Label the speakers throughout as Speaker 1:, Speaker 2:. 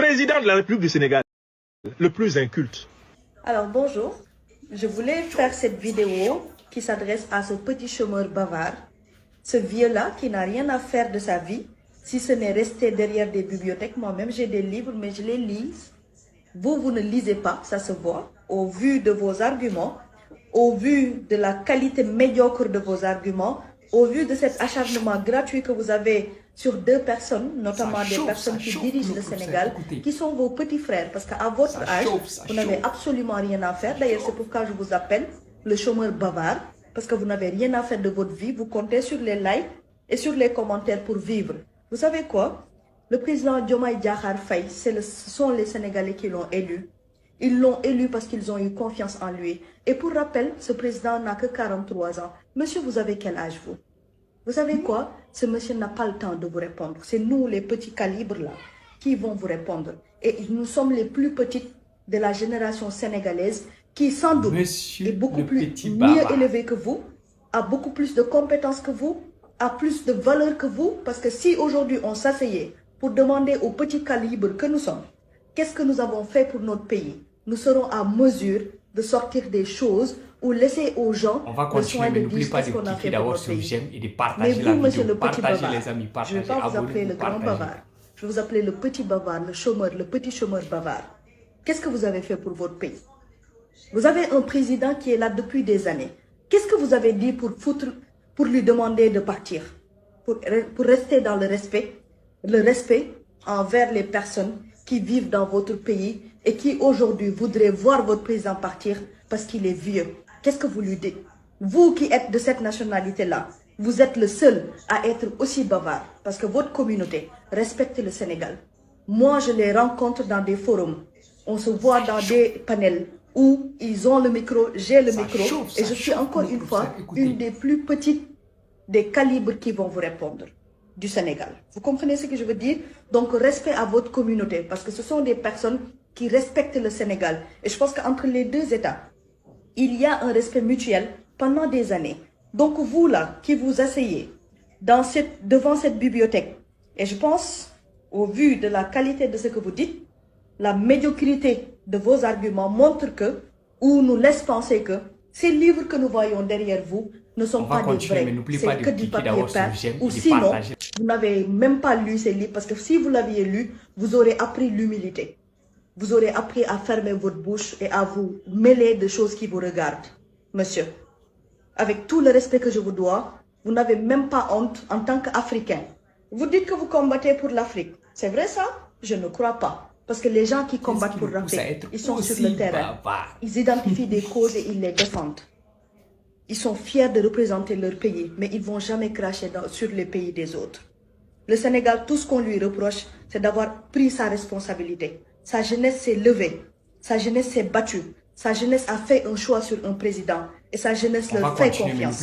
Speaker 1: président de la République du Sénégal, le plus inculte.
Speaker 2: Alors bonjour, je voulais faire cette vidéo qui s'adresse à ce petit chômeur bavard, ce vieux-là qui n'a rien à faire de sa vie, si ce n'est rester derrière des bibliothèques. Moi-même j'ai des livres, mais je les lis. Vous ne lisez pas, ça se voit, au vu de vos arguments, au vu de la qualité médiocre de vos arguments, au vu de cet acharnement gratuit que vous avez sur deux personnes, notamment des personnes qui dirigent le Sénégal, qui sont vos petits frères. Parce qu'à votre âge, vous n'avez absolument rien à faire. D'ailleurs, c'est pourquoi je vous appelle le chômeur bavard, parce que vous n'avez rien à faire de votre vie. Vous comptez sur les likes et sur les commentaires pour vivre. Vous savez quoi? Le président Diomaye Diakhar Faye, ce sont les Sénégalais qui l'ont élu. Ils l'ont élu parce qu'ils ont eu confiance en lui. Et pour rappel, ce président n'a que 43 ans. Monsieur, vous avez quel âge, vous? Vous savez quoi? Ce monsieur n'a pas le temps de vous répondre. C'est nous, les petits calibres là, qui vont vous répondre. Et nous sommes les plus petites de la génération sénégalaise qui, sans doute, est beaucoup mieux élevée que vous, a beaucoup plus de compétences que vous, a plus de valeur que vous. Parce que si aujourd'hui on s'asseyait pour demander aux petits calibres que nous sommes, qu'est-ce que nous avons fait pour notre pays, nous serons à mesure de sortir des choses ou laisser aux gens le soin de dire ce qu'on a fait pour notre pays. Mais vous, monsieur le petit bavard, je ne vais pas vous appeler le grand bavard. Je vais vous appeler le petit bavard, le chômeur, le petit chômeur bavard. Qu'est-ce que vous avez fait pour votre pays? Vous avez un président qui est là depuis des années. Qu'est-ce que vous avez dit pour lui demander de partir? Pour rester dans le respect envers les personnes qui vivent dans votre pays et qui aujourd'hui voudraient voir votre président partir parce qu'il est vieux. Qu'est-ce que vous lui dites? Vous qui êtes de cette nationalité-là, vous êtes le seul à être aussi bavard parce que votre communauté respecte le Sénégal. Moi, je les rencontre dans des forums. On se voit dans des panels où ils ont le micro, j'ai le micro et je suis encore une fois une des plus petites des calibres qui vont vous répondre du Sénégal. Vous comprenez ce que je veux dire? Donc, respect à votre communauté parce que ce sont des personnes qui respectent le Sénégal. Et je pense qu'entre les deux États, il y a un respect mutuel pendant des années. Donc, vous là, qui vous asseyez devant cette bibliothèque, et je pense, au vu de la qualité de ce que vous dites, la médiocrité de vos arguments montre que, ou nous laisse penser que, ces livres que nous voyons derrière vous ne sont pas des vrais, c'est que du papier peint, ou sinon, vous n'avez même pas lu ces livres, parce que si vous l'aviez lu, vous aurez appris l'humilité. Vous aurez appris à fermer votre bouche et à vous mêler de choses qui vous regardent. Monsieur, avec tout le respect que je vous dois, vous n'avez même pas honte en tant qu'Africain. Vous dites que vous combattez pour l'Afrique. C'est vrai ça? Je ne crois pas. Parce que les gens qui combattent pour l'Afrique, ils sont sur le terrain. Ils identifient des causes et ils les défendent. Ils sont fiers de représenter leur pays, mais ils ne vont jamais cracher sur les pays des autres. Le Sénégal, tout ce qu'on lui reproche, c'est d'avoir pris sa responsabilité. Sa jeunesse s'est levée, sa jeunesse s'est battue, sa jeunesse a fait un choix sur un président et sa jeunesse leur fait confiance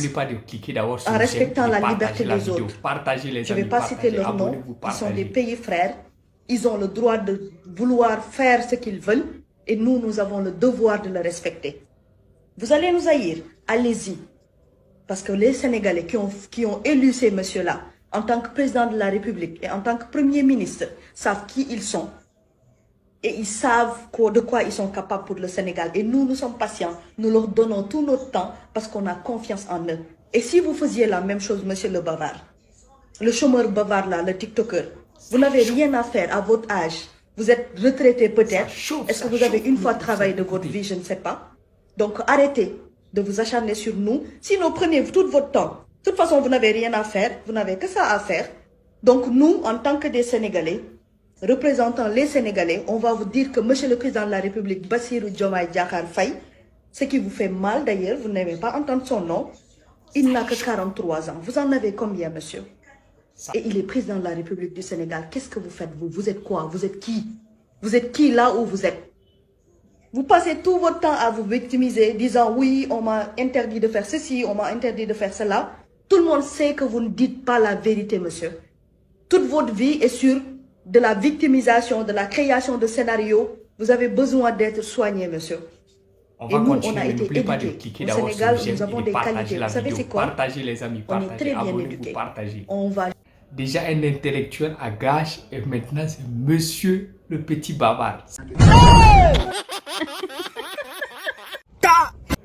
Speaker 2: en respectant la liberté des autres. Je ne vais pas citer leur nom, ils sont des pays frères, ils ont le droit de vouloir faire ce qu'ils veulent et nous, nous avons le devoir de le respecter. Vous allez nous haïr, allez-y, parce que les Sénégalais qui ont élu ces messieurs-là en tant que président de la République et en tant que premier ministre savent qui ils sont. Et ils savent de quoi ils sont capables pour le Sénégal. Et nous, nous sommes patients. Nous leur donnons tout notre temps parce qu'on a confiance en eux. Et si vous faisiez la même chose, monsieur le bavard, le chômeur bavard là, le TikToker, vous n'avez rien à faire à votre âge. Vous êtes retraité peut-être. Est-ce que vous avez une fois travaillé de votre vie? Je ne sais pas. Donc arrêtez de vous acharner sur nous. Sinon, prenez tout votre temps. De toute façon, vous n'avez rien à faire. Vous n'avez que ça à faire. Donc nous, en tant que des Sénégalais, représentant les Sénégalais, on va vous dire que monsieur le président de la République, Bassirou Diomaye Diakhar Faye, ce qui vous fait mal d'ailleurs, vous n'aimez pas entendre son nom, il n'a que 43 ans. Vous en avez combien, monsieur? Et il est président de la République du Sénégal. Qu'est-ce que vous faites, vous? Vous êtes quoi? Vous êtes qui? Vous êtes qui là où vous êtes? Vous passez tout votre temps à vous victimiser, disant oui, on m'a interdit de faire ceci, on m'a interdit de faire cela. Tout le monde sait que vous ne dites pas la vérité, monsieur. Toute votre vie est sur de la victimisation, de la création de scénarios. Vous avez besoin d'être soigné, monsieur. Et nous, on a été éduqués. Au Sénégal, nous avons des qualités. Vous savez c'est quoi? On est très bien éduqués. On va...
Speaker 3: Déjà un intellectuel à gage et maintenant c'est monsieur le petit bavard.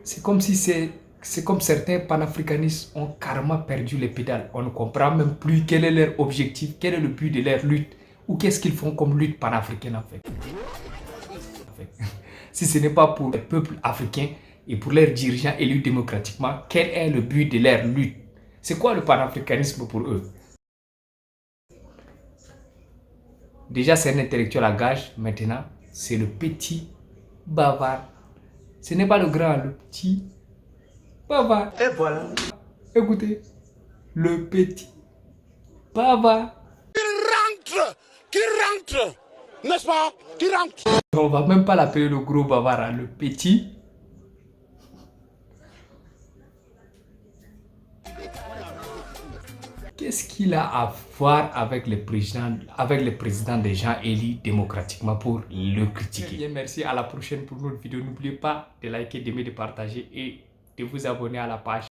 Speaker 3: C'est comme certains panafricanistes ont carrément perdu les pédales. On ne comprend même plus quel est leur objectif, quel est le but de leur lutte, ou qu'est-ce qu'ils font comme lutte panafricaine en fait. Si ce n'est pas pour le peuple africain et pour leurs dirigeants élus démocratiquement, quel est le but de leur lutte? C'est quoi le panafricanisme pour eux? Déjà, c'est un intellectuel à gage. Maintenant, c'est le petit bavard. Ce n'est pas le grand, le petit bavard.
Speaker 1: Et voilà.
Speaker 3: Écoutez, le petit bavard.
Speaker 4: Qui rentre, n'est-ce pas? Qui rentre.
Speaker 3: On va même pas l'appeler le gros bavard, hein, le petit. Qu'est-ce qu'il a à voir avec les présidents des gens élus démocratiquement pour le critiquer? Bien, merci, à la prochaine pour notre vidéo. N'oubliez pas de liker, d'aimer, de partager et de vous abonner à la page.